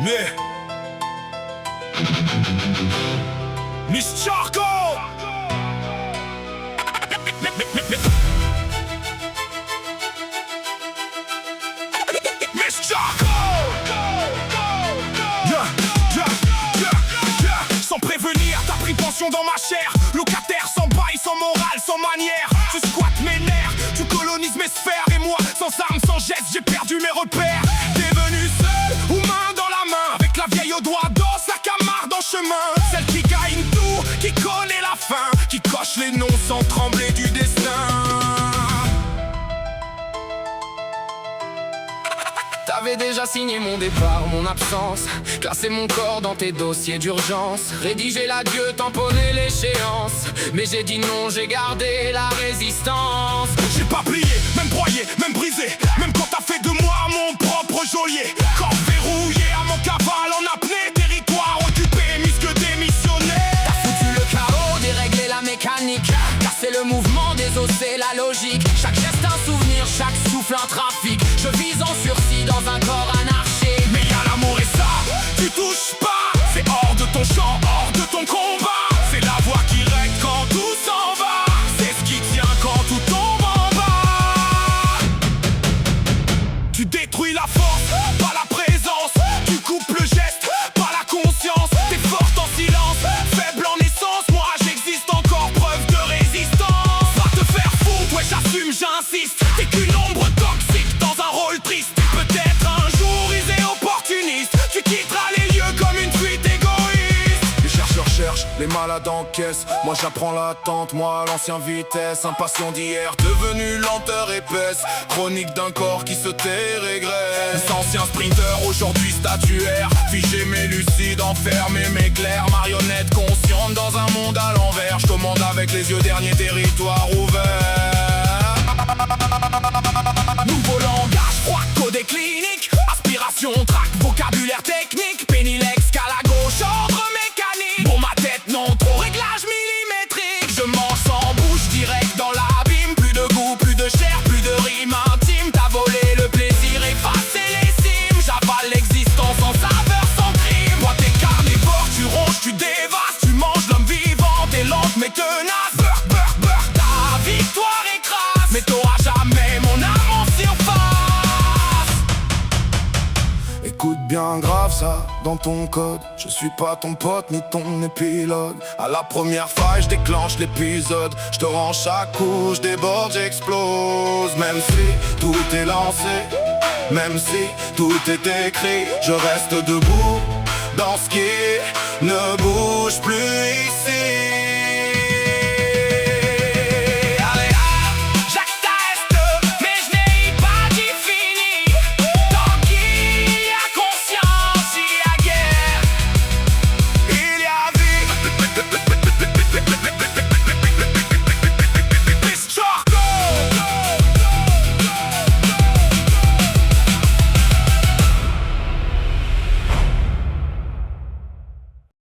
Mais Miss Charco. Miss Charco. Sans prévenir, t'as pris pension dans ma chair. Locataire sans bail, sans morale, sans manière. Tu squattes mes nerfs, tu colonises mes sphères. Et moi, sans armes, sans geste, j'ai perdu mes repères. T'es venu seul ou main dans la main, avec la vieille au doigt d'os, la camarde en chemin. Celle qui gagne tout, qui connaît la fin, qui coche les noms sans trembler du destin. T'avais déjà signé mon départ, mon absence, classé mon corps dans tes dossiers d'urgence, rédigé l'adieu, tamponné l'échéance. Mais j'ai dit non, j'ai gardé la résistance. J'ai pas plié, même broyé, même brisé, même quand t'as fait de moi mon propre geôlier. Corps verrouillé à mon cavale en apnée, territoire occupé, musque démissionné. T'as foutu le chaos, déréglé la mécanique, cassé le mouvement des os, c'est la logique. Chaque geste un souvenir, chaque souffle un trafic. Je vise en sursis dans un corps anarchique. Mais y'a l'amour et ça, tu touches pas. C'est hors de ton champ, hors de ton combat. C'est la voix qui règle quand tout s'en va. C'est ce qui tient quand tout tombe en bas. Tu détruis la force, pas la présence. Tu coupes le geste, pas la conscience. T'es forte en silence, faible en essence. Moi j'existe encore, preuve de résistance. Va te faire foutre, ouais j'assume, j'insiste. T'es qu'une ombre toxique dans un rôle triste. Peut-être un jour risé opportuniste, tu quitteras les lieux comme une fuite égoïste. Les chercheurs cherchent, les malades encaissent. Moi j'apprends l'attente, moi à l'ancien vitesse. Impatient d'hier, devenu lenteur épaisse. Chronique d'un corps qui se tait, régresse. Ancien sprinter, aujourd'hui statuaire. Figé mais lucide, enfermé mais clair. Marionnette consciente dans un monde à l'envers. Je commande avec les yeux, dernier territoire ouvert. Nouveau langage, froid, codé clinique. Aspiration, track, vocabulaire technique. Pénilex, à la gauche, ordre mécanique. Pour ma tête, non trop. Réglage millimétrique. Je mange sans bouche, direct dans l'abîme. Plus de goût, plus de chair, plus de rime intime. T'as volé le plaisir, effacé les cimes. J'avale l'existence en saveur, sans crime. Toi t'es carnivore, tu ronges, tu dévastes. Tu manges l'homme vivant, t'es lente mais tenace. Burk, burk, burk, ta victoire écrase. Mais t'auras jamais mon âme en surface. Écoute bien grave ça dans ton code. Je suis pas ton pote ni ton épilogue. À la première faille je déclenche l'épisode. Je te rends chaque coup, je déborde, j'explose. Même si tout est lancé, même si tout est écrit, je reste debout dans ce qui ne bouge plus.